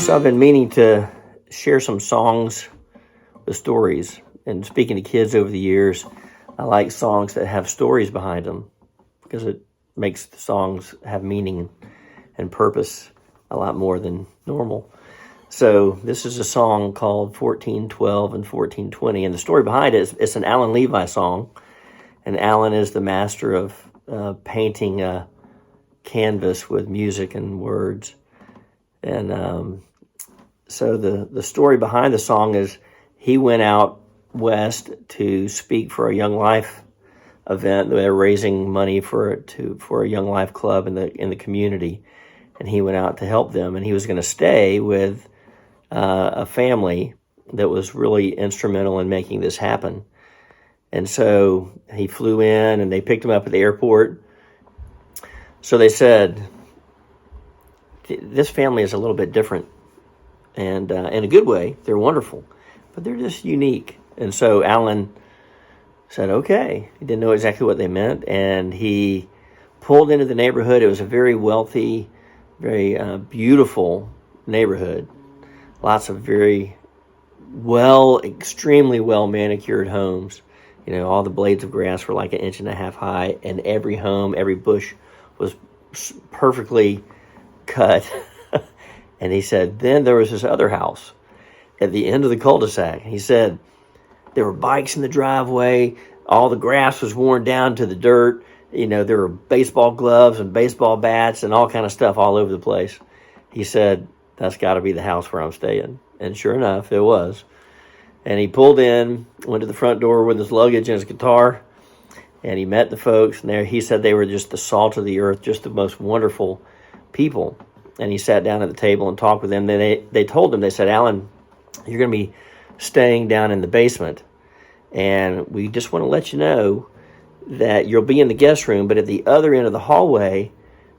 So I've been meaning to share some songs with stories. And speaking to kids over the years, I like songs that have stories behind them because it makes the songs have meaning and purpose a lot more than normal. So this is a song called 1412 and 1420. And the story behind it is it's an Alan Levi song. And Alan is the master of painting a canvas with music and words. And so the story behind the song is he went out west to speak for a Young Life event. They were raising money for a Young Life club in the community, and he went out to help them. And he was going to stay with a family that was really instrumental in making this happen. And so he flew in, and they picked him up at the airport. So they said, this family is a little bit different, and in a good way. They're wonderful, but they're just unique. And so Alan said, okay. He didn't know exactly what they meant, and he pulled into the neighborhood. It was a very wealthy, very beautiful neighborhood. Lots of very extremely well manicured homes. You know, all the blades of grass were like 1.5 inches high, and every home, every bush was perfectly cut. And he said, then there was this other house at the end of the cul-de-sac. He said, there were bikes in the driveway. All the grass was worn down to the dirt. You know, there were baseball gloves and baseball bats and all kind of stuff all over the place. He said, that's got to be the house where I'm staying. And sure enough, it was. And he pulled in, went to the front door with his luggage and his guitar, and he met the folks. And there, he said they were just the salt of the earth, just the most wonderful people. And he sat down at the table and talked with them. Then they told him, they said, Alan, you're going to be staying down in the basement. And we just want to let you know that you'll be in the guest room, but at the other end of the hallway,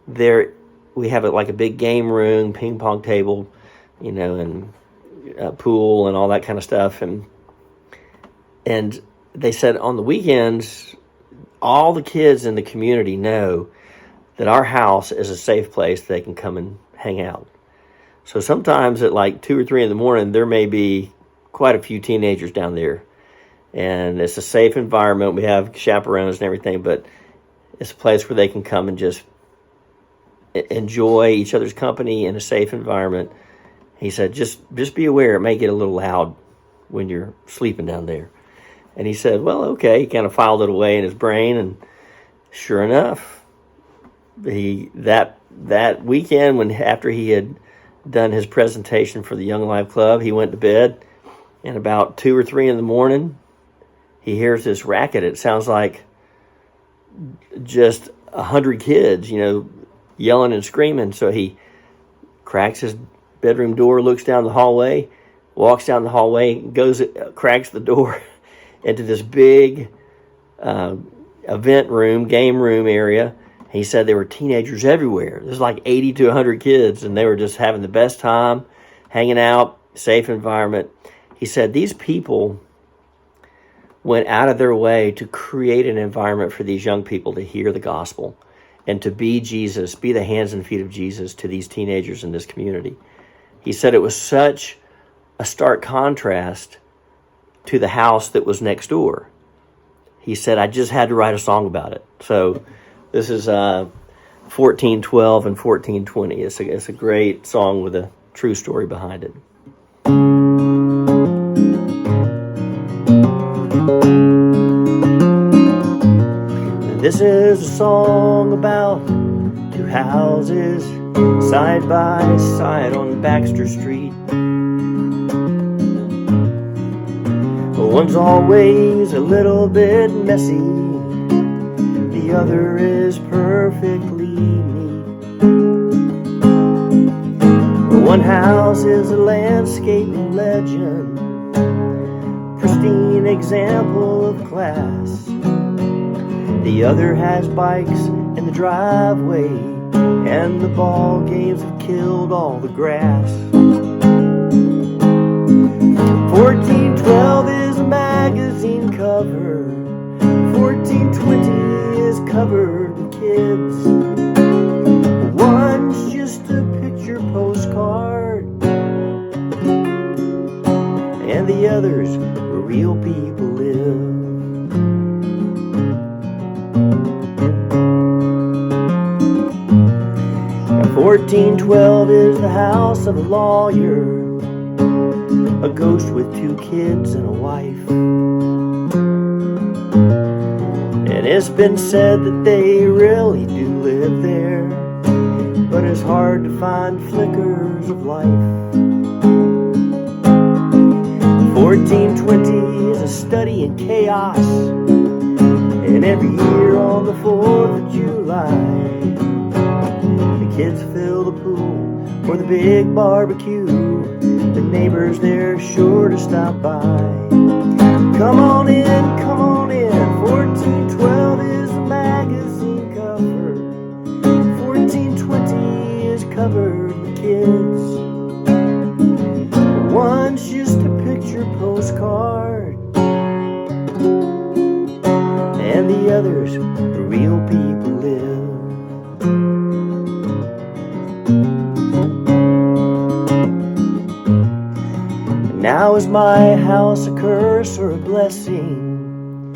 there we have like a big game room, ping pong table, you know, and a pool and all that kind of stuff. And they said on the weekends, all the kids in the community know that our house is a safe place they can come and hang out. So sometimes at like 2 or 3 in the morning, there may be quite a few teenagers down there. And it's a safe environment. We have chaperones and everything, but it's a place where they can come and just enjoy each other's company in a safe environment. He said, just be aware it may get a little loud when you're sleeping down there. And he said, well, okay. He kind of filed it away in his brain, and sure enough, that weekend, after he had done his presentation for the Young Life Club, he went to bed, and about 2 or 3 in the morning, he hears this racket. It sounds like just 100 kids, you know, yelling and screaming. So he cracks his bedroom door, looks down the hallway, walks down the hallway, cracks the door into this big event room, game room area. He said there were teenagers everywhere. There's like 80 to 100 kids, and they were just having the best time, hanging out, safe environment. He said these people went out of their way to create an environment for these young people to hear the gospel and to be Jesus, be the hands and feet of Jesus to these teenagers in this community. He said it was such a stark contrast to the house that was next door. He said, I just had to write a song about it. So this is 1412 and 1420. It's a great song with a true story behind it. This is a song about 2 houses side by side on Baxter Street. One's always a little bit messy, the other is perfectly neat. One house is a landscape legend, pristine example of class. The other has bikes in the driveway, and the ball games have killed all the grass. 1412 is a magazine cover, 1420 is covered with kids. One's just a picture postcard, 1412 is the house of a lawyer, a ghost with 2 kids and a wife. And it's been said that they really do live there, but it's hard to find flickers of life. 1420 is a study in chaos, and every year on the 4th of July, the kids fill the pool for the big barbecue. The neighbors, they're sure to stop by. Come on in, come on in. 1412 is a magazine cover. 1420 is covered with kids. One's just a picture postcard, and the others real people live. Now is my house a curse or a blessing?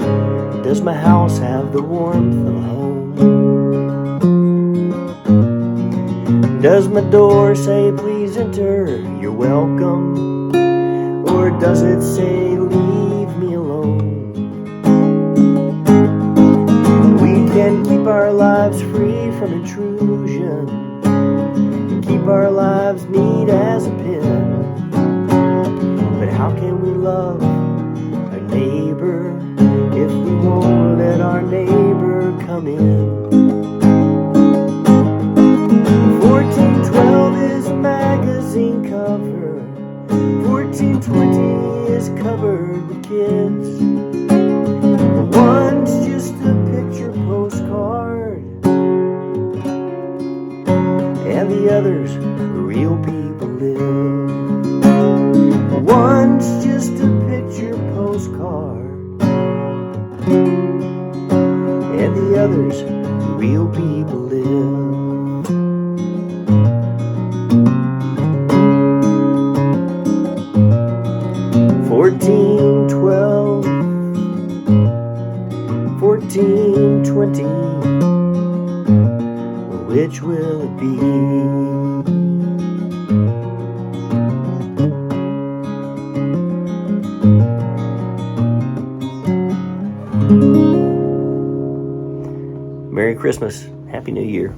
Does my house have the warmth of home? Does my door say please enter, you're welcome? Or does it say leave me alone? We can keep our lives free from intrusion, and keep our lives neat as a pin. But how can we love our neighbor if we won't let our neighbor come in? 1412 is a magazine cover. 1420 is covered with kids. One's just a picture postcard, and the others real people live. One's just a picture postcard, and the others real people live. 1412, 1420, which will it be? Merry Christmas. Happy New Year.